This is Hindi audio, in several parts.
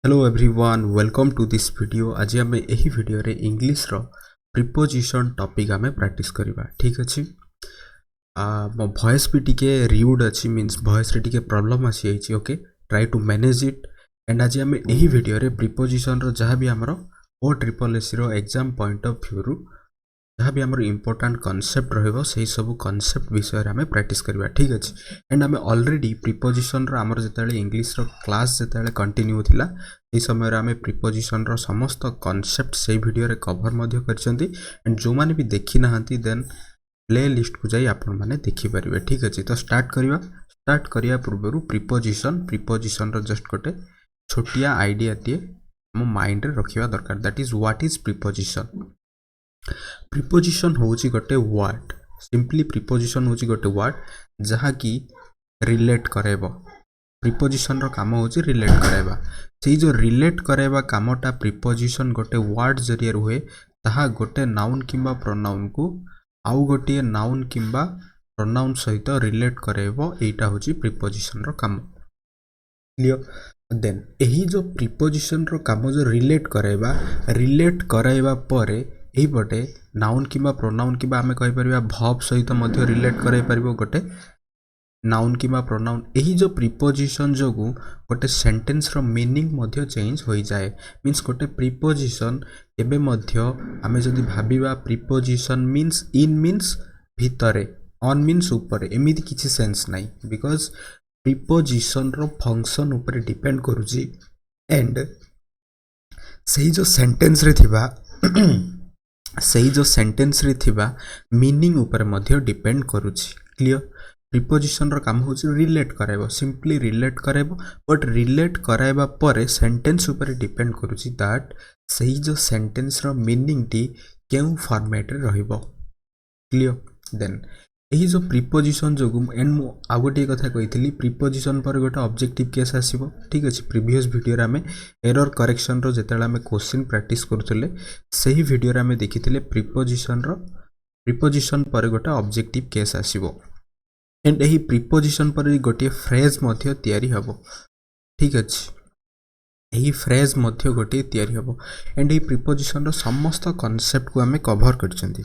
Hello everyone welcome to this video. आज आम यही वीडियो रे इंग्लिश रो प्रिपोजिशन टॉपिक आम प्रैक्टिस करबा। ठीक अच्छे। मो वॉइस भी टिके रियूड अच्छी मीन्स वॉइस रे टिके प्रॉब्लम आसी okay try to manage it. And आज आम यही वीडियो रे प्रिपोजिशन रो जहाँ भी आमर ओ ट्रिपल एस रो एग्जाम पॉइंट ऑफ व्यू रु जहाँ भी आमर इंपोर्टाट कॉन्सेप्ट रहिबो सही सब कॉन्सेप्ट विषय रे आम प्रैक्टिस करबा। ठीक अच्छे। एंड आम ऑलरेडी प्रिपोजिशन रो आमर जतले इंग्लिश रो क्लास जतले कंटिन्यू थिला ये समय आम प्रिपोजिशन रो समस्त कॉन्सेप्ट से वीडियो रे कवर मध्य करछंती। एंड जो माने भी देखि नाहंती देन प्ले लिस्ट को जाई आपण माने देखि परिबे। ठीक अछि। तो स्टार्ट करिया पूर्व प्रिपोजिशन रो जस्ट गोटे छोटिया आइडिया टे मो माइंड रे रखिबा दरकार। That is what is preposition. Preposition होउची गोटे वर्ड। सिंपली प्रिपोजिशन होउची गोटे वर्ड जहा की रिलेट करेबो। प्रिपोजिशन रो काम होउची रिलेट करेबा। सेही जो रिलेट करेबा कामटा प्रिपोजिशन गोटे वर्ड जरिए हुए ताहा गोटे नाउन किंबा प्रोनाउन को आउ गोटे नाउन किंबा प्रोनाउन सहित रिलेट करेबो। एटा होउची प्रिपोजिशन रो काम। क्लियर। देन एही जो प्रिपोजिशन रो काम जो रिलेट करेबा परे एही पटे नाउन किंबा प्रोनाउन किंबा आमे कहि परिबा वर्ब सहित मध्य रिलेट करै परिबो गोटे नाउन किंबा प्रोनाउन। एही जो प्रिपोजिशन जोगु गोटे सेंटेंस रो मीनिंग मध्य चेंज होई जाए। मीन्स गोटे प्रिपोजिशन एबे मध्य आमे जदि भाबिबा प्रिपोजिशन मीन्स इन मीन्स भितरे ऑन मीन्स ऊपर एमिति किछि सेंस नाही बिकॉज प्रिपोजिशन रो फंक्शन ऊपर डिपेंड करूची। एंड सही जो सेंटेंस रे थिबा मीनिंग ऊपर मध्य डिपेंड करूची। क्लियर। प्रिपोजिशन रो काम होची रिलेट कराइबो। सिंपली रिलेट कराइबो बट रिलेट कराइबा परे सेंटेंस ऊपर डिपेंड करूची दैट सही जो सेंटेंस रो मीनिंग टी केउ फॉर्मेट रे रहिबो। क्लियर। देन एही जो प्रिपोजिशन जोगु एंड मु आ गोटे कथा कहितली प्रिपोजिशन पर गोटे ऑब्जेक्टिव केस आसीबो। ठीक अछि। प्रीवियस वीडियो रे हमें एरर करेक्शन रो जेतेला हमें क्वेश्चन प्रैक्टिस करथले सही वीडियो रे हमें देखिथिले प्रिपोजिशन पर गोटे ऑब्जेक्टिव केस आसीबो। एंड एही प्रिपोजिशन पर गोटे फ्रेज मध्य तयारी हबो। ठीक अछि। एही फ्रेज मध्य गोटे तयारी हबो। एंड एही प्रिपोजिशन रो समस्त कांसेप्ट को हमें कवर करछंती।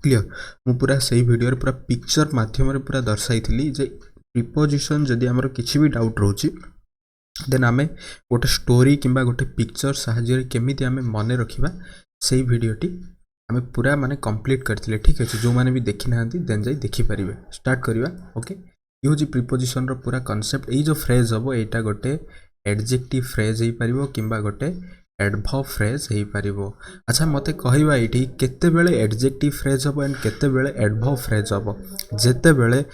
क्लियर। मु पूरा सही वीडियो रे पूरा पिक्चर माध्यम रे पूरा दर्शाई थिली जे प्रिपोजिशन जदि हमर किछि भी डाउट रहउची देन आमे गोटे स्टोरी किंबा गोटे पिक्चर सहाय्य रे केमिति आमे मने रखिबा सही वीडियो टी आमे पूरा माने कंप्लीट करथिले। ठीक अछि। जो माने भी देखि नाहंती देन जाई देखि परिबे। स्टार्ट करिबा। ओके। ये होची प्रिपोजिशन रो पूरा कांसेप्ट। एई जो फ्रेज हबो एटा गोटे एडजेक्टिव फ्रेज हेई परिबो किंबा गोटे एडवर्ब फ्रेज हेई परिबो। अच्छा मते कहिबा एठी केते बेले एडजेक्टिव फ्रेज हबो एंड केते बेले एडवर्ब फ्रेज हबो। जेते बेले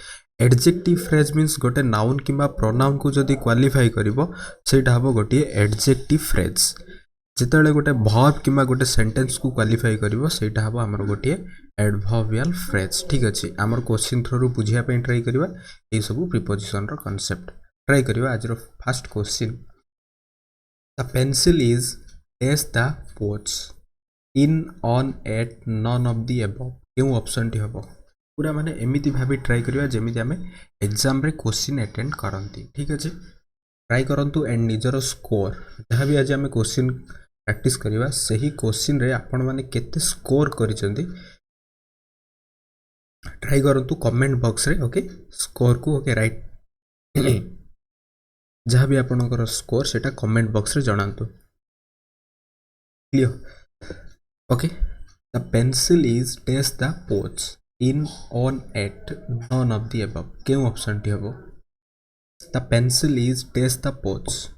एडजेक्टिव फ्रेज मीन्स गोटे नाउन किंबा प्रोनाउन को जदि क्वालिफाई करिवो सेटा हबो गोटे एडजेक्टिव फ्रेज। जेतेबेले गोटे वर्ब किंबा गोटे सेंटेंस को क्वालिफाई करिवो सेटा हबो हमर गोटे एडवर्बियल फ्रेज। ठीक अछि। हमर क्वेश्चन थ्रू बुझिया पे ट्राई करिवा ए सब प्रिपोजिशन रो कांसेप्ट ट्राई करिवा। आज रो first question the pencil is as the pouch in on at none of the above केउ ऑप्शन टी हबो। पूरा माने एमिति भाबी ट्राई करिवा जेमिति हमें एग्जाम रे क्वेश्चन अटेंड करंती। ठीक अछि। ट्राई करंतु एंड निजरो स्कोर जहाँ भी आज हमें क्वेश्चन प्रैक्टिस करिवा सही क्वेश्चन रे आपण माने केते स्कोर करिसंती ट्राई करंतु कमेंट बॉक्स रे। ओके स्कोर को ओके राइट जहाँ भी आपनकर स्कोर सेटा कमेंट बॉक्स रे जणांतु। Clear. Okay the pencil is test the pouch in on at none of the above केउ ऑप्शन टी हबो। The pencil is test the pouch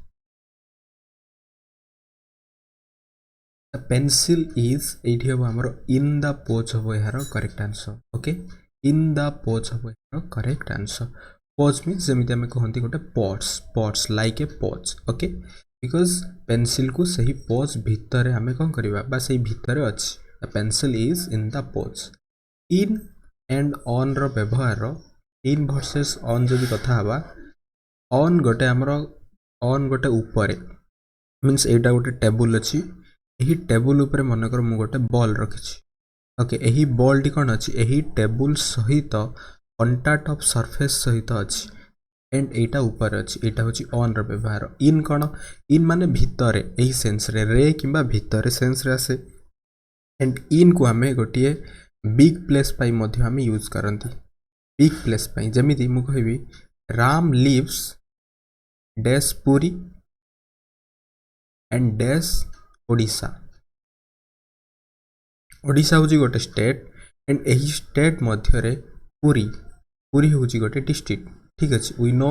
the pencil is एठी हबो हमरो इन द पोच हबो यार correct answer. Okay in the pouch हबो यार करेक्ट आंसर। पोच मीन्स जेमिति हमें कहंती गोटे पॉट्स लाइक ए पॉच। ओके बिकॉज पेंसिल को सही पॉच भितरे हमें कोन करबा बा सही भितरे अछि। The pencil is in the pouch. In and on रो व्यवहार इन वर्सेस ऑन जदि कथा हबा ऑन गोटे हमरो ऑन गोटे ऊपर मीन्स एटा गोटे टेबल अछि। एही टेबल ऊपर मनकर मु गोटे बॉल रखिछि। ओके एही बॉल टी कोन अछि एही टेबल सहित कंटाक्ट ऑफ सरफेस सहित अछि। एंड एटा ऊपर अछि एटा होची ऑन रो व्यवहार इन कोन इन माने भितरे एही सेंस रे किबा भितरे सेंस रे आसे एंड इन को हमें गोटिए बिग प्लेस पाई मध्य हमें यूज करंती बिग प्लेस पाई जेमिति मु कहबी Ram lives dash Puri and dash Odisha Odisha होची गोटे स्टेट एंड एही स्टेट मध्य रे पुरी पुरी होची गोटे डिस्ट्रिक्ट ठीक अछि we know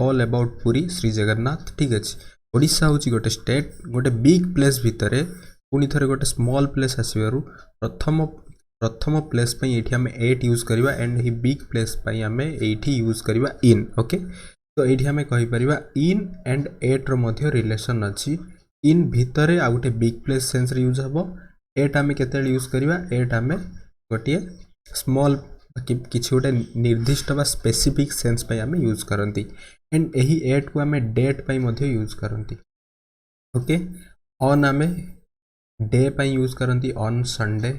all about Puri Shri Jagannath ठीक अछि ओडिशा होची गोटे स्टेट गोटे बिग प्लेस भितरे पुनी थरे गोटे स्मॉल प्लेस आसीबारु प्रथम प्लेस पई एठी हमें 8 यूज करबा एंड ही बिग प्लेस पई हमें एठी यूज करबा इन ओके तो एठी हमें कहि परिबा in and 8 row Madhya relation अछि इन भितरे आ गोटे बिग प्लेस सेंस रे यूज हबो 8 हमें केते यूज करबा 8 हमें गोटे स्मॉल किछि गोटे निर्दिष्ट बा स्पेसिफिक सेंस पई हमें यूज करंती एंड एही 8 को हमें डेट पई मध्य यूज करंती ओके ऑन हमें डे पई यूज करंती ऑन संडे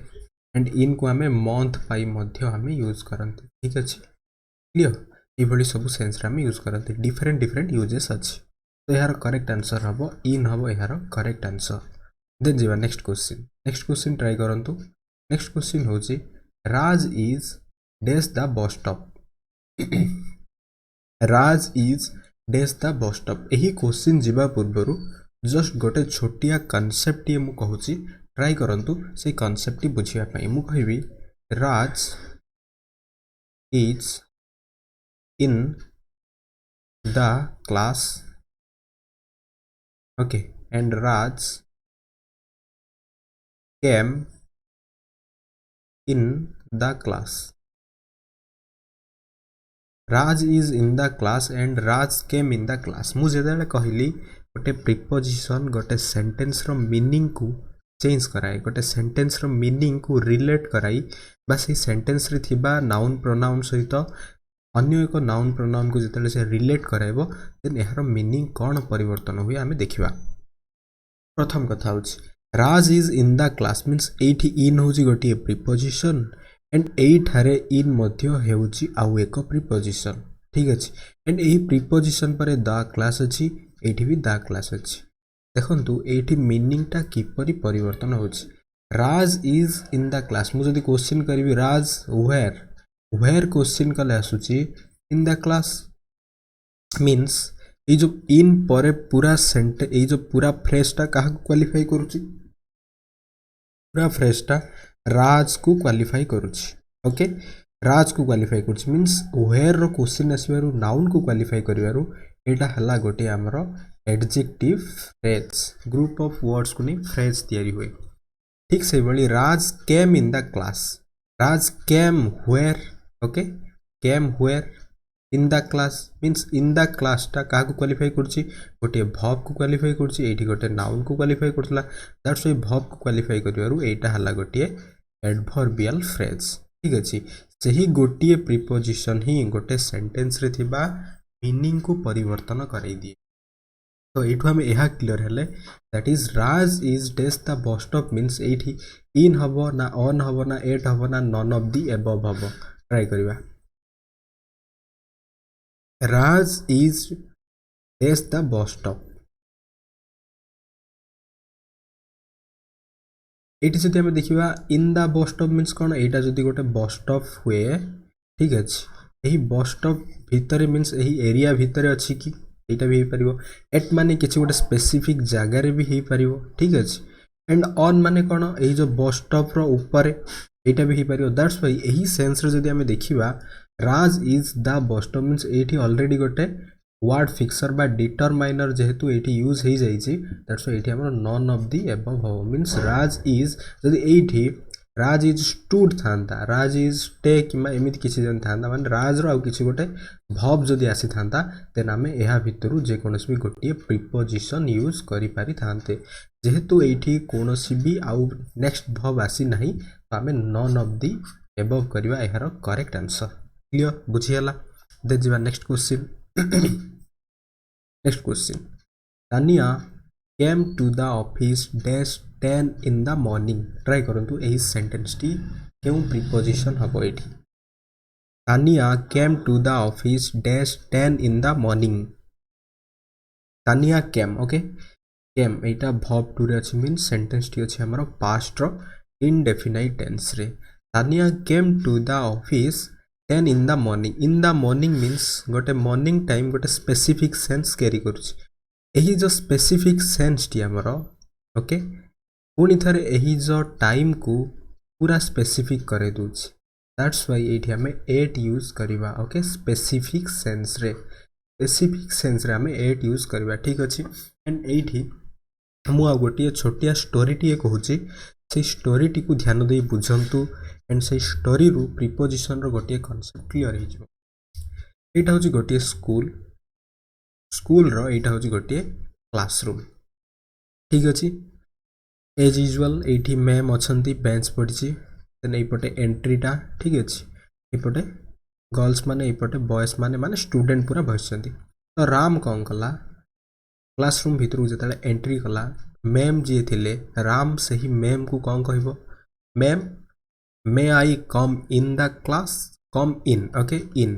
एंड इन को हमें मंथ पई मध्य हमें यूज करंती ठीक अछि क्लियर ए भली सब सेंस रे हमें यूज करंती डिफरेंट यूजेस अछि तो यार करेक्ट आंसर हबो इन हबो यार करेक्ट आंसर देन जीवा नेक्स्ट क्वेश्चन ट्राई करंतु नेक्स्ट क्वेश्चन होची Raj is dash the bus stop Raj is dash the bus stop एही क्वेश्चन जीवा पूर्वरु जस्ट गोटे छोटिया कांसेप्ट ये मु कहूची ट्राई करंतु से कांसेप्ट टी बुझिया पई मु कहबी Raj is in the class okay and Raj came in the class Raj is in the class and Raj came in the class मु जेदाले कहली गोटे प्रीपोजिशन गोटे सेंटेंस रो मीनिंग को चेंज कराए गोटे सेंटेंस रो मीनिंग को रिलेट कराई बस ए सेंटेंस रे थिबा नाउन प्रोनाउन सहित अन्य एक नाउन प्रोनाउन को जेतले से रिलेट कराइबो देन एहार मीनिंग कोन परिवर्तन होई आमे देखिबा प्रथम कथा होछि Raj is in the class means एठी इन होछि गोटी प्रीपोजिशन एंड एठारे इन मध्य हेउछि आउ एक प्रीपोजिशन ठीक अछि एंड एही प्रीपोजिशन परे द क्लास अछि एठी भी द क्लास अछि देखंतु एठी मीनिंग ता किपरि परिवर्तन होछि Raj is in the class मु जदी क्वेश्चन करबी राज वेयर क्वेश्चन कले आसुची इन द क्लास मींस ए जो इन परे पूरा सेंटे ए जो पूरा फ्रेज ता काहा को क्वालिफाई करूची पूरा फ्रेज ता राज को क्वालिफाई करूची ओके राज को क्वालिफाई करूची मींस वेयर रो क्वेश्चन आसीबारु नाउन को क्वालिफाई करिवारु एटा हला गोटे हमरो adjective phrase group of words को नहीं फ्रेज तयारी हुए ठीक से बली Raj came in the class Raj came where okay came where in the class means in the class ता का को क्वालिफाई करछि गोटे वर्ब को क्वालिफाई करछि एठी गोटे नाउन को क्वालिफाई करथला दैट्स व्हाई वर्ब को क्वालिफाई करिवारु एटा हला गोटे एडवर्बियल फ्रेज ठीक अछि सेही गोटे प्रीपोजिशन ही गोटे सेंटेंस रे थिबा मीनिंग को परिवर्तन कराई दिए तो एठु हम एहा क्लियर हेले that is Raj is dash the bus stop means एठी इन हबो ना ऑन हबो ना एट हबो ना नन ऑफ द अबव हबो ट्राई करिवा Raj is dash the bus stop एठी जदि हम देखिबा in the bus stop means कोन एटा जदि गोटे बस स्टॉप हुए ठीक अछि एही बस स्टॉप भितरे मींस एही एरिया भितरे अछि कि एटा भी हे परिबो एट माने किछि गोटे स्पेसिफिक जगह रे भी हे परिबो ठीक अछि एंड ऑन माने कोन एही जो बस स्टॉप रो ऊपर एटा भी हे परिबो दैट्स व्हाई एही सेंस रे जदि हम देखिबा Raj is the bus stop means एठी ऑलरेडी गोटे वर्ड फिक्सर बा डिटरमाइनर जेहेतु एठी यूज हे जाईची दैट्स व्हाई एठी हमर नन ऑफ द अबव हो मींस राज इज जदि एठी राज इज स्टूड थांता राज इज स्टे किमा एमिति किछि जन थांता माने राज रो आ किछि गोटे भव जदि आसी थांता देन हमें एहा भितरु जे कोनोसी भी गोटे प्रीपोजिशन यूज करि पारि थांते जेहेतु एठी कोनोसी भी आउ नेक्स्ट भव आसी नाही तो हमें नन ऑफ द अबव करबा एहार करेक्ट आंसर क्लियर बुझियाला दे जीवा next question next question Tania came to the office dash 10 in the morning try करंतु एही सेंटेंस टी केउ प्रीपोजिशन हबो एठी Tania came to the office dash 10 in the morning Tania came okay came एटा verb टू रे अछि मीन सेंटेंस टी अछि हमर पास्ट रो indefinite tense रे Tania came to the office 10 in the morning means गोटे मॉर्निंग टाइम गोटे स्पेसिफिक सेंस कैरी करूछि एही जो स्पेसिफिक सेंस टी हमर ओके पुनी थरे एही जो टाइम को पूरा स्पेसिफिक करे दूछि दैट्स व्हाई एठी हमें एट यूज करिवा ओके स्पेसिफिक सेंस रे हमें एट यूज करवा ठीक अच्छे एंड एठी मु आ गोटे छोटिया स्टोरी टी कहूची से स्टोरी टी को ध्यान दे बुझंतु एंड से स्टोरी रु प्रीपोजिशन रो गोटे कांसेप्ट क्लियर हे जिवो एटा होची गोटे स्कूल रो एटा होची गोटे क्लासरूम ठीक अच्छे एज यूजुअल एठी मैम अछंती बेंच पड़ची देन एपटे एंट्री टा ठीक अच्छे एपटे गर्ल्स माने एपटे बॉयज माने माने स्टूडेंट पूरा बसचंती तो राम कौन कला क्लासरूम भितर जतले एंट्री कला मैम जी थिले राम से ही मैम को कौन कहबो ma'am may I come in the class come in okay in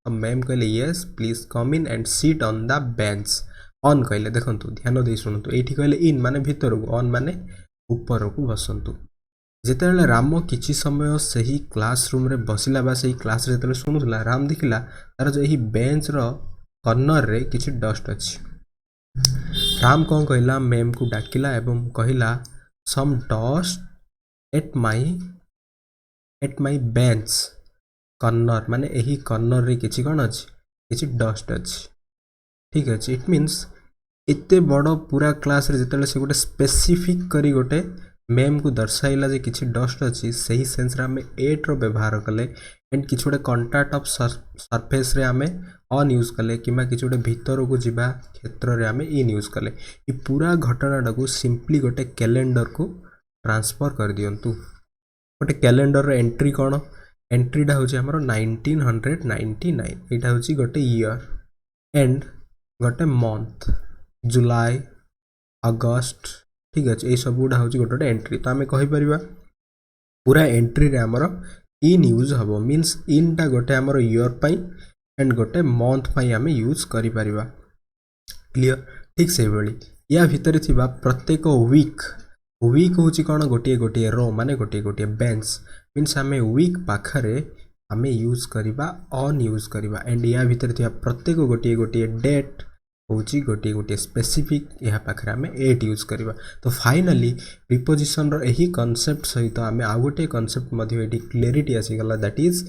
ma'am कहले yes please come in and sit on the bench on कहले देखंतु ध्यान दे सुनतु एठी कहले इन माने भीतर को ऑन माने ऊपर को बसंतु जेतेले राम किछि समय सही क्लासरूम रे बसिला बा सही क्लास रे जेतेले सुनुला राम देखिला तार जो एही बेंच रो कॉर्नर रे किछि डस्ट अछि राम कौन कहला मैम को डाकिला एवं कहला some dust at my bench corner माने एही कॉर्नर रे किछि कोन अछि किछि डस्ट अछि ठीक अछि इट मींस एते बड़ पूरा क्लास रे जेतेले से गोटे स्पेसिफिक करी गोटे मैम को दर्शाइला जे किछि डस्ट अछि सही सेंस रे हमें एट रो व्यवहार कले एंड किछि गोटे कांटेक्ट ऑफ सरफेस रे हमें ऑन यूज कले किमा किछि गोटे भीतर को जिबा क्षेत्र रे हमें इन यूज कले ई पूरा घटना को सिंपली गोटे कैलेंडर को ट्रांसफर कर दियंतु गोटे कैलेंडर रो एंट्री कोन एंट्री डा होची हमरो 1999 एटा होची गोटे ईयर एंड गोटे मंथ जुलाई अगस्त ठीक अच्छे ये सब गुड़ा हूँ गोटे एंट्री तो आम कहीपर पूरा एंट्री रे हमर इन यूज हम मीन्स इन टा गोटे हमर ईयर पाई एंड गोटे मंथ पाई आम यूज करि परिबा क्लियर ठीक से भली या भितर थिबा प्रत्येक वीक होची कोन गोटे गोटे रो माने गोटे गोटे बेंच मीन्स आम वीक पाखरे आम यूज करिबा ऑन यूज करिबा एंड या भितर थिबा प्रत्येक गोटे गोटे डेट होची गोटे गोटे स्पेसिफिक यहाँ पाखरे आम एट यूज करिबा तो फाइनली प्रीपोजिशन रो एही कांसेप्ट सहित आम आ गोटे कांसेप्ट मध्ये एटी क्लियरिटी आसी गला दैट इज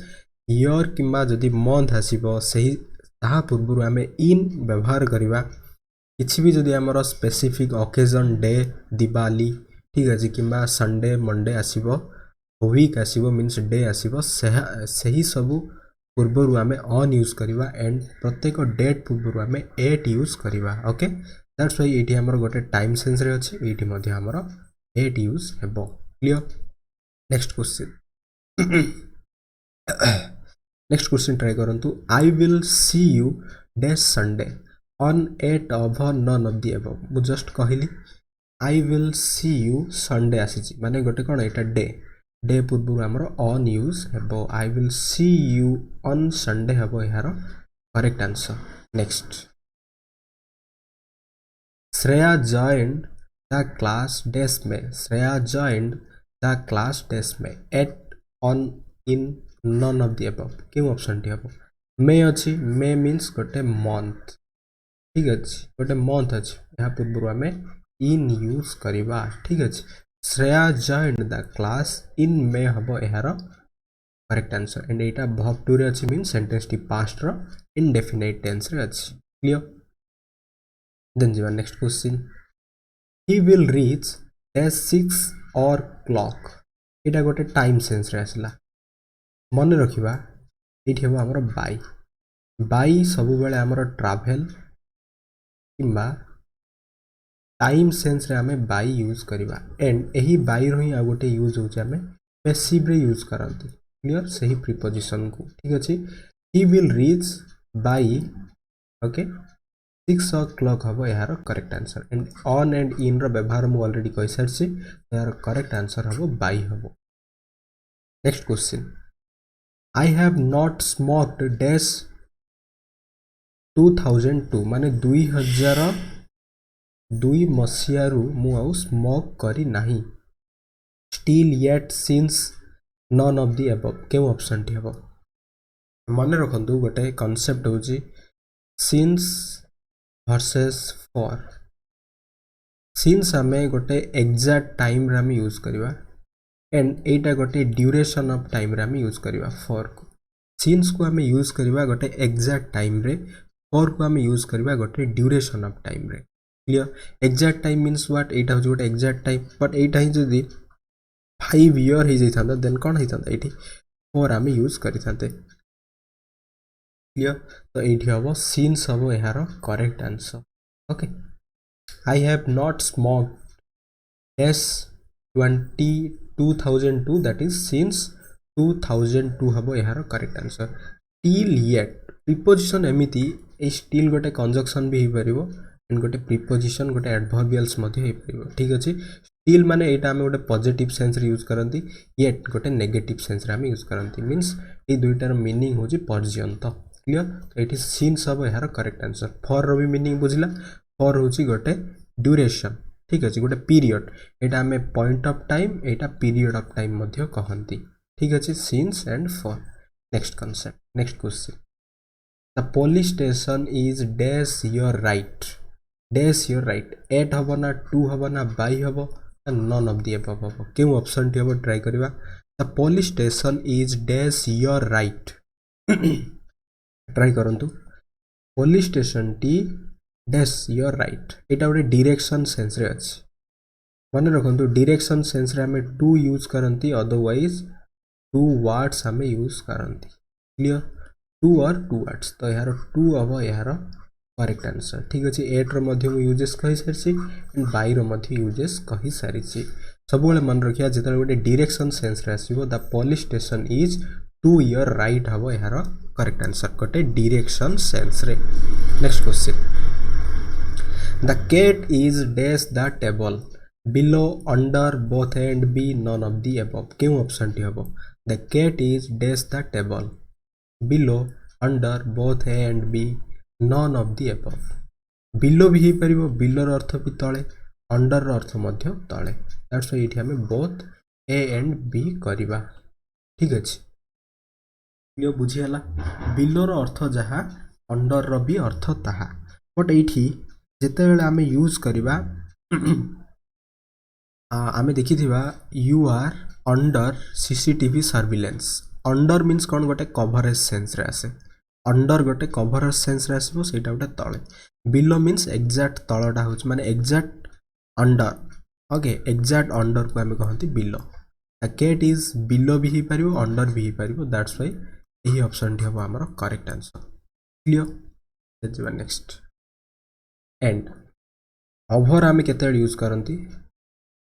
ईयर किंबा जदि मंथ आसीबो सही ताहा पूर्व आम इन व्यवहार करिबा किछि भी जदि हमर स्पेसिफिक ओकेजन डे दिवाली ठीक अछि किंबा संडे मंडे आसीबो वीक आसीबो मींस डे आसीबो सही सब पूर्व आम ऑन यूज करिबा एंड प्रत्येक डेट पूर्व आम एट यूज करिबा ओके दैट्स व्हाई एटी हमर गोटे टाइम सेंस रे अछि एटी मध्ये हमर एट यूज हेबो क्लियर नेक्स्ट क्वेश्चन ट्राई करंतु I will see you dash Sunday on 8 over none of the above मु जस्ट कहली I will see you Sunday आसी माने गोटे कोन एटा डे पूर्व आमर ऑन यूज हेबो I will see you on Sunday हेबो यार correct answer next Shreya joined the class desk में Shreya joined the class desk में at on in none of the above क्यों ऑप्शन टी हेबो मे अछि मे मींस गोटे मंथ ठीक अछि गोटे मंथ अछि या पूर्व आमे इन यूज करिबा ठीक अछि Shreya joined the class in May हबो यार करेक्ट आंसर एंड एटा verb टू रे अछि मीन सेंटेंस टी पास्ट रो इंडेफिनिट टेंस रे अछि क्लियर देन जीवा next question he will reach at 6 or clock एटा गोटे टाइम सेंस रे आसला मन रखिबा एठी हबो हमर बाई सब बेले हमर ट्रैवल किंबा टाइम सेंस रे हमें बाई यूज करिबा एंड एही बाई रो ही आ गोटे यूज होचे हमें पैसिव रे यूज करंती क्लियर सही प्रीपोजिशन को ठीक अछि he will reach by okay 6 o'clock हबो यार correct answer and on and in रो व्यवहार मु ऑलरेडी कहि सारछि यार करेक्ट आंसर हबो बाई हबो next question I have not smoked dash 2002 माने 2002 मसीहारू मु आउ स्मोक करी नाही still yet since none of the above के ऑप्शन टी हबो मन रखंतु गोटे कांसेप्ट होची सिंस वर्सेस फॉर सिंस आमे गोटे एग्जैक्ट टाइम रे आमे यूज करबा एंड एटा गोटे ड्यूरेशन ऑफ टाइम रे आमे यूज करबा फॉर को सिंस को आमे यूज करबा गोटे एग्जैक्ट टाइम रे फॉर को आमे यूज करबा गोटे ड्यूरेशन ऑफ टाइम रे clear exact time means what एटा हो गोटे एग्जैक्ट टाइम बट एटा ही जदी 5 ईयर हे जाइथांदा देन कोन हेतांदा एठी फॉर आमे यूज करिथांते क्लियर तो एठी हबो सिंस हबो एहारो correct answer okay I have not smoked एस 2002 that is since 2002 हबो एहारो correct answer till yet preposition एमिति ए स्टिल गोटे कंजक्शन भी हे परिबो एंड गोटे प्रीपोजिशन गोटे एडवर्बियल्स मध्ये हे परिबो ठीक अछि स्टिल माने एटा हम गोटे पॉजिटिव सेंस रे यूज करंती येट गोटे नेगेटिव सेंस रे हम यूज करंती मींस ए दुइटार मीनिंग होची पर्यंत क्लियर तो एटी सिंस हबो एहारो करेक्ट आंसर फॉर रो भी मीनिंग बुझिला फॉर होची गोटे ड्यूरेशन ठीक अछि गोटे पीरियड एटा हमें पॉइंट ऑफ टाइम एटा पीरियड ऑफ टाइम मध्ये कहंती ठीक अछि since and for next concept next question the police station is dash your right at हबो ना 2 हबो ना बाई हबो नन ऑफ द अबव हबो केउ ऑप्शन टी हबो ट्राई करबा the police station is dash your right try करंतु पुलिस स्टेशन टी डैश योर राइट एटा गोटे डायरेक्शन सेंस रे अछि मन रखंतु डायरेक्शन सेंस रे हमें टू यूज करंती अदरवाइज टू वर्ड्स हमें यूज करंती क्लियर टू और टू वर्ड्स तो यार टू हबो यार करेक्ट आंसर ठीक अछि एट रो मध्ये मु यूजेस कहि सारिछि एंड बाई रो मध्ये यूजेस कहि सारिछि सब बेले मन रखिया जेतले गोटे डायरेक्शन सेंस रे आसीबो the police station is to your right हबो यार करेक्ट आंसर गोटे डायरेक्शन सेंस रे next question The cat is dash the table below under both and be none of the above क्यों ऑप्शन टी हबो the cat is dash the table below under both and be none of the above below भी ही परिबो below रो अर्थ भी तळे under रो अर्थ मध्य तळे दैट्स व्हाई एठी हमें both a and b करिबा ठीक अछि लियो बुझी हला below रो अर्थ जहा under रो भी अर्थ ताहा बट एठी जेते बेले आमे यूज करिबा आमे देखिथिबा you are under CCTV surveillance under means कोन गोटे कवरेज सेंस रे आसे अंडर गोटे कवरेज सेंस रे आसीबो सेटा गोटे तळे बिलो मींस एग्जैक्ट तळटा होच माने exact under okay exact under को आमे कहंती below the cat is below भी ही परिबो अंडर भी ही परिबो दैट्स व्हाई एही ऑप्शन ठी हबो हमर correct answer clear let's go next and over आमे केते यूज करंती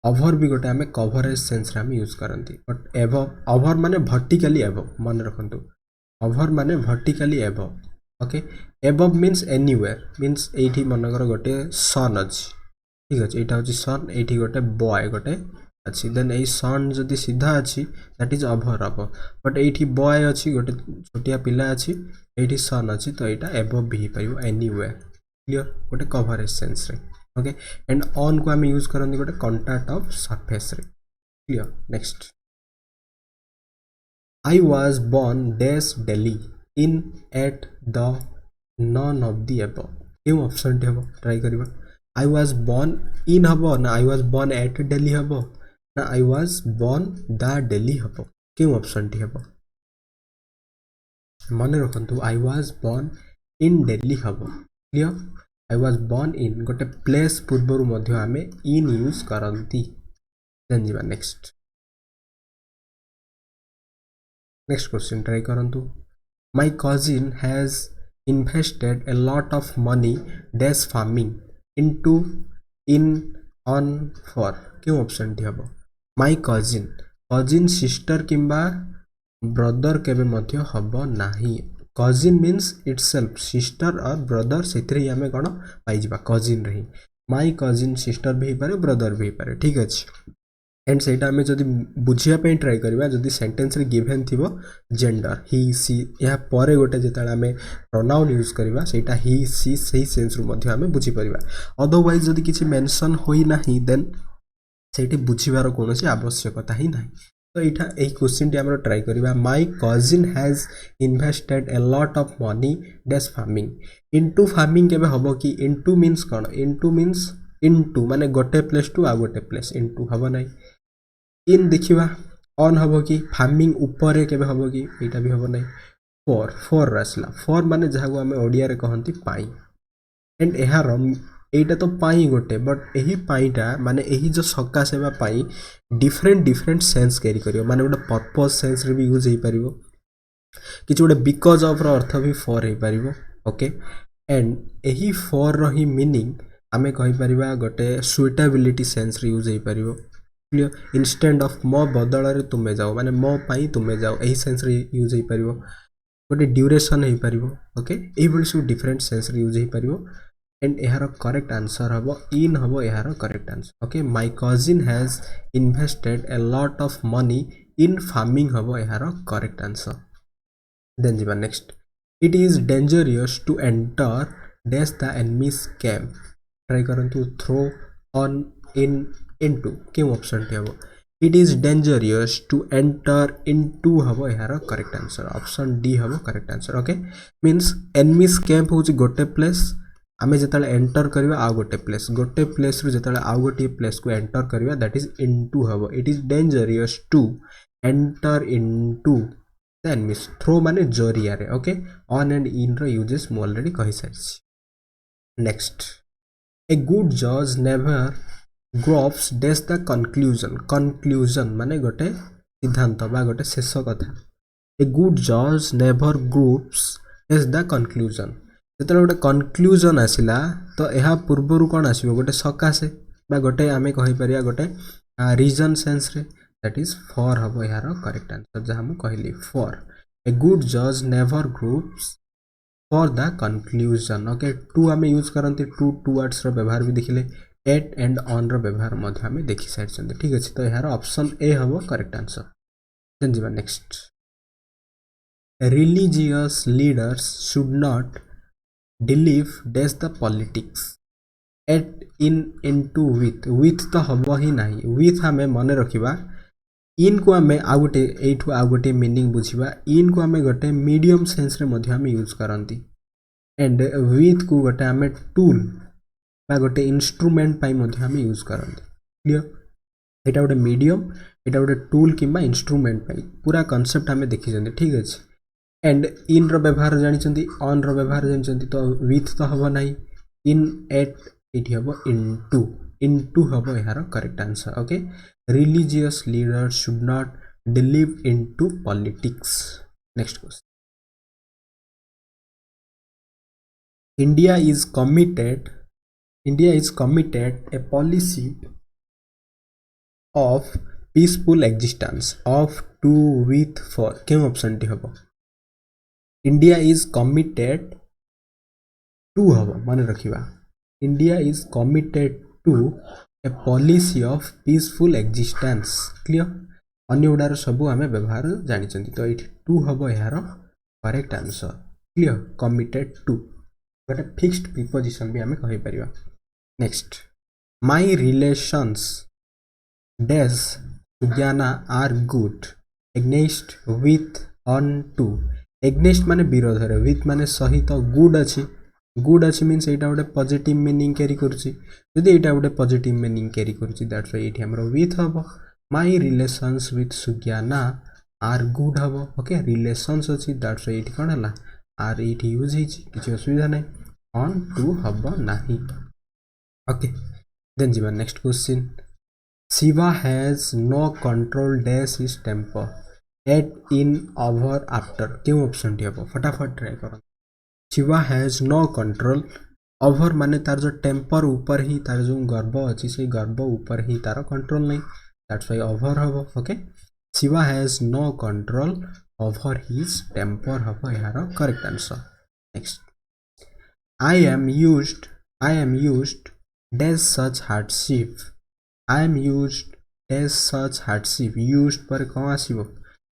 ओवर भी गोटे आमे कवरेज सेंस रे आमे यूज करंती बट एबव ओवर माने वर्टिकली एबव मन रखंतु ओवर माने vertically above okay above means anywhere means एठी मनकर गोटे सन अछि ठीक अछि एटा होची सन एठी गोटे बॉय गोटे अछि देन ए सन जदी सीधा अछि दैट इज ओवर अब बट एठी बॉय अछि गोटे छोटिया पिला अछि एठी सन अछि तो एटा एबव भी पाइबो एनीवेयर क्लियर गोटे कवरेज सेंस रे ओके एंड ऑन को हम यूज करंदी गोटे कांटेक्ट ऑफ सरफेस रे clear next I was born dash Delhi in at the none of the above क्यों ऑप्शन टी हबो ट्राई करबा आई वाज बोर्न इन हबो ना I was born at Delhi हबो ना I was born the Delhi हबो क्यों ऑप्शन टी हबो मन रखंतु I was born in Delhi हबो clear I was born in गोटे प्लेस पूर्वरु मध्ये आमे इन यूज करंती देन जीवा नेक्स्ट क्वेश्चन ट्राई करंतु my cousin has invested a lot of money dash farming into in on for क्यों ऑप्शन टी हबो माय कजिन सिस्टर किंबा ब्रदर केबे मध्ये हबो नाही कजिन मीन्स इटसेल्फ सिस्टर और ब्रदर सेथरे हमें कोन पाई जिबा कजिन रही माय कजिन सिस्टर भी पारे ब्रदर भी पारे ठीक अछि एंड सेटा आमे जदि बुझिया पे ट्राई करबा जदि सेंटेंस रे गिवन थिबो जेंडर ही सी या परे गोटे जेताले आमे प्रोनाउन यूज करबा सेटा ही सी सही सेंस रु मध्ये आमे बुझी परिबा अदरवाइज जदि किछि मेंशन होई नाही देन सेठी बुझिबार कोनोसी आवश्यकता ही नाही तो एटा ए क्वेश्चन टी हमरो ट्राई करबा my cousin has invested a lot of money dash farming into farming केबे हबो कि इनटू मींस कोन इनटू मींस इनटू माने गोटे प्लेस टू आ गोटे प्लेस इनटू हबो नाही इन देखिबा ऑन हबो कि फार्मिंग ऊपर केबे हबो कि एटा भी हबो नाही फॉर रसला फॉर माने जहागो हमें ओडिया रे कहंती पाई एंड एहार एटा तो पाई गोटे बट एही पाईटा माने एही जो सका सेवा पाई डिफरेंट सेंस कैरी करियो माने गोटे पर्पस सेंस रे भी यूज हे परिबो किछ गोटे बिकॉज ऑफ रो अर्थ भी फॉर हे परिबो ओके एंड एही फॉर रो ही मीनिंग आमे कहि परिबा गोटे सुइटेबिलिटी सेंस रे यूज हे परिबो क्लियर इंस्टेंट ऑफ मो बदल रे तुमे जाओ माने मो पाई तुमे जाओ एही सेंस रे यूज हे परिबो गोटे ड्यूरेशन हे परिबो ओके एही बडी सब डिफरेंट सेंस रे यूज हे परिबो एंड एहार करेक्ट आंसर हबो इन हबो एहार correct answer okay my cousin has invested a lot of money in farming हबो एहार करेक्ट आंसर देन जीवा next it is dangerous to enter dash the enemies camp try करंतु थ्रो ऑन इन इनटू के ऑप्शन टी हबो it is dangerous to enter into हबो एहार करेक्ट आंसर ऑप्शन डी हबो correct answer okay means enemies camp होची गोटे प्लेस आमे जेताले एंटर करबा आ गोटे प्लेस रु जेताले आ गोटे प्लेस को एंटर करबा दैट इज इनटू हबो it is dangerous to enter into the enemies through माने जरिया रे ओके ऑन एंड इन रो यूजेस मो ऑलरेडी कहि सारिछि नेक्स्ट ए गुड जज never grows dash the conclusion माने गोटे सिद्धांत बा गोटे शेष कथा ए गुड जज never groups dash the conclusion जेतले गोटे कंक्लूजन आसिला तो एहा पूर्वरु कोन आसीबो गोटे सकासे बा गोटे आमे कहि परिया गोटे रीजन सेंस रे दैट इज फॉर हबो एहार करेक्ट आंसर जहा हम कहली फॉर ए गुड जज never groups for the conclusion okay two आमे यूज करंती टू वर्ड्स रो व्यवहार भी देखिले एट एंड ऑन रो व्यवहार मध्ये आमे देखि साइछन ठीक अछि तो एहार ऑप्शन ए हबो करेक्ट आंसर देन जीवा next religious leaders should not delve dash the politics at in into with तो हबो ही नाही विथ हमें मने रखिबा इन को हमें आ गोटे एठु आ गोटे मीनिंग बुझिबा इन को हमें गोटे मीडियम सेंस रे मध्ये हमें यूज करंती एंड विथ को गोटे हमें टूल बा गोटे इंस्ट्रूमेंट पाई मध्ये हमें यूज करंती क्लियर एटा गोटे मीडियम एटा गोटे टूल किबा इंस्ट्रूमेंट पाई पूरा कांसेप्ट हमें देखि जंदी ठीक अछि एंड इन रो व्यवहार जानिचंती ऑन रो व्यवहार जानिचंती तो विथ तो हबो नाही इन एट इटी हबो इनटू हबो एहार correct answer okay religious leaders should not delve into politics next question India is committed a policy of peaceful existence of to with for के ऑप्शन टी हबो इंडिया इज कमिटेड टू हबो माने रखिबा India is committed to a policy of peaceful existence clear अन्य उडार सब आमे व्यवहार जानि चंती तो इट टू हबो यार correct answer clear committed to गोटे फिक्स्ड प्रीपोजिशन भी आमे कहि परिबा next my relations dash Sugyana are good against with on to against माने विरोध रे विथ माने सहित गुड अछि मींस एटा गोटे पॉजिटिव मीनिंग कैरी करछि यदि एटा गोटे पॉजिटिव मीनिंग कैरी करछि दैट्स व्हाई एठी हमरो विथ हबो my relations with Sugyana are good हबो ओके रिलेशंस अछि दैट्स व्हाई एठी कोन हला आर एठी यूज हिछि किछि असुविधा नै ऑन टू हबो नाही ओके देन जीवा next question Shiva has no control dash his temper at in over after क्यों ऑप्शन टी हबो फटाफट ट्राई करो Shiva has no control over माने तार जो टेम्पर ऊपर ही तार जो गर्भ अछि से गर्भ ऊपर ही तार कंट्रोल नहीं दैट्स व्हाई ओवर हबो okay Shiva has no control over his temper हबो यार correct answer next I am used dash such hardship I am used dash such hardship used पर कौन आसीबो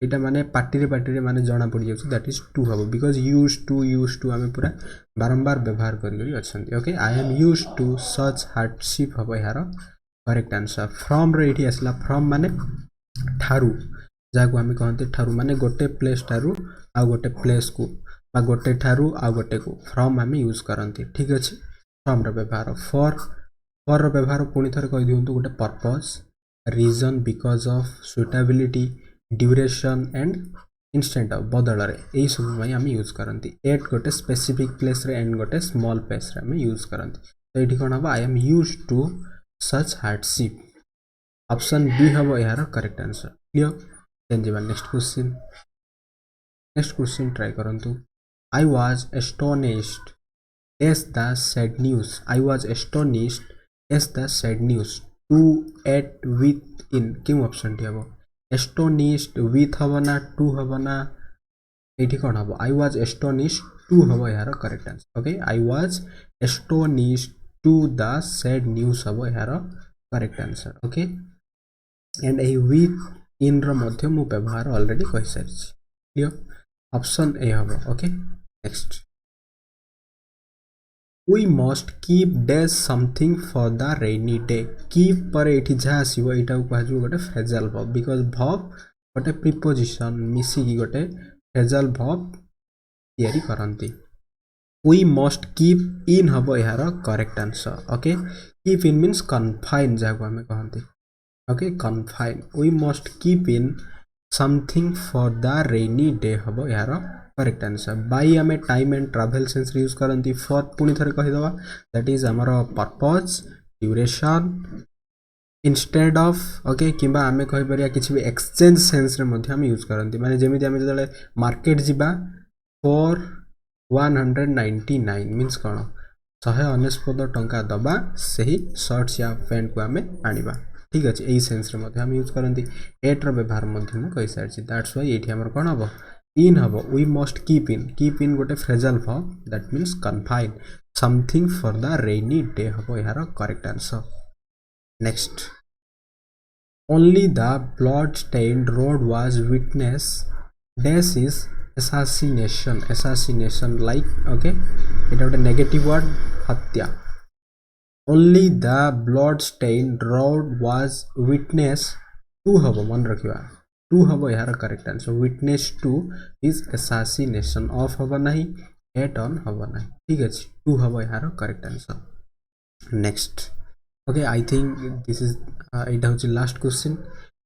एटा माने पार्टी रे माने जाना पड़ जाउछ दैट इज टू हबो बिकॉज यूज्ड टू आमे पूरा बारंबार व्यवहार करी अछंती okay I am used to such hardship हबो यार करेक्ट आंसर फ्रॉम रे एठी आसला फ्रॉम माने ठारू जाको आमे कहते ठारू माने गोटे प्लेस ठारू आ गोटे प्लेस को बा गोटे ठारू आ गोटे को फ्रॉम आमे यूज करंती ठीक अछि फ्रॉम रो व्यवहार फॉर रो व्यवहार पुनी थरे कहि दियंतु गोटे purpose reason because of suitability duration and instant of बदल रे एई सब में आमे यूज करंती एट गोटे स्पेसिफिक प्लेस रे एंड गोटे स्मॉल प्लेस रे आमे यूज करंती तो एठी कोन हबो I am used to such hardship option B हबो यार करेक्ट आंसर क्लियर देन जीवा नेक्स्ट क्वेश्चन ट्राई करंतु I was astonished as the sad news I was astonished as the sad news to at with in क्यों ऑप्शन टी हबो astonished with हबो ना to हबो ना एठी कोन हबो I was astonished to हबो यार correct answer okay I was astonished to the sad news हबो यार correct answer okay and A with in रो मध्य मु व्यवहार ऑलरेडी कहि सारिछि क्लियर ऑप्शन ए हबो okay next We must keep dash something for the rainy day. Keep पर एठी जा आसीबो एटा को कहजु गोटे फ्रेजल verb because verb गोटे प्रीपोजिशन मिसी की गोटे फ्रेजल verb तयारी करंती We must keep in हबो यार correct answer okay keep in means confine जाको हमें कहंती okay confine We must keep in something for the rainy day हबो यार करेक्ट आंसर बाई आमे time and travel sense use करंती फॉर पुनी थरे कहि दवा दैट इज हमर purpose duration instead of okay किबा आमे कहि परिया किछि भी एक्सचेंज सेंस रे मध्ये हम यूज करंती माने जेमिति आमे जले मार्केट जिबा फॉर 199 मींस कोन 199 टंका दबा सही शर्ट्स या पैंट को आमे आनिबा ठीक अछि एई सेंस रे मध्ये हम यूज करंती एट रो व्यवहार मध्ये हम कहि सारछि दैट्स व्हाई एठी हमर कोन हबो in habo we must keep in gote phrasal verb that means confine something for the rainy day habo yara correct answer next only the blood stained road was witness dash is assassination like okay it have a negative word hatya only the blood stained road was witness to habo man rakhiba to हबो यार correct answer witness to is assassination of हबो नहीं एट ऑन हबो नहीं ठीक अछि टू हबो यार correct answer next okay I think this is it होची last question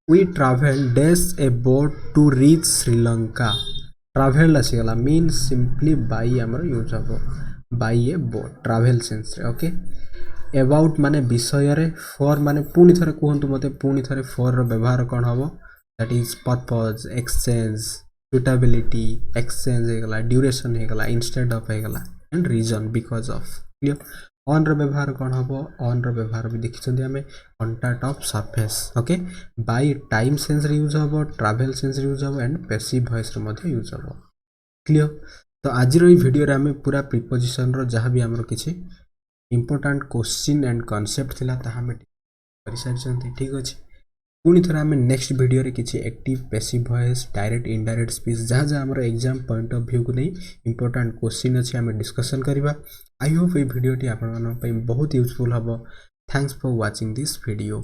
we travel dash a boat to reach Sri Lanka travel आसीगला मीन सिंपली बाय हमर यूज हबो by a boat travel sense रे ओके अबाउट माने विषय रे फॉर माने पुनी थरे कहंतु मते पुनी थरे फॉर रो व्यवहार कोन हबो that is purpose exchange suitability exchange हेगला duration हेगला instead of हेगला and reason because of clear on रो व्यवहार कोन हबो on रो व्यवहार भी देखिछंदी हमें contact of surface okay by time sense रे यूज हबो travel sense रे यूज हबो and passive voice रे मध्ये यूज हबो clear तो आज रो वीडियो रे हमें पूरा प्रीपोजिशन रो जहां भी हमरो किछि इंपोर्टेंट क्वेश्चन एंड कांसेप्ट थिला ता हमें परिसारछंती ठीक अछि पुनी थरा हमें नेक्स्ट वीडियो रे किछि active passive voice direct indirect speech जहाँ जहाँ हमर एग्जाम पॉइंट ऑफ व्यू को नहीं इंपोर्टेंट क्वेश्चन अछि हमें डिस्कशन करबा I hope A video T आपन मन पई बहुत यूजफुल हबो thanks for watching this video.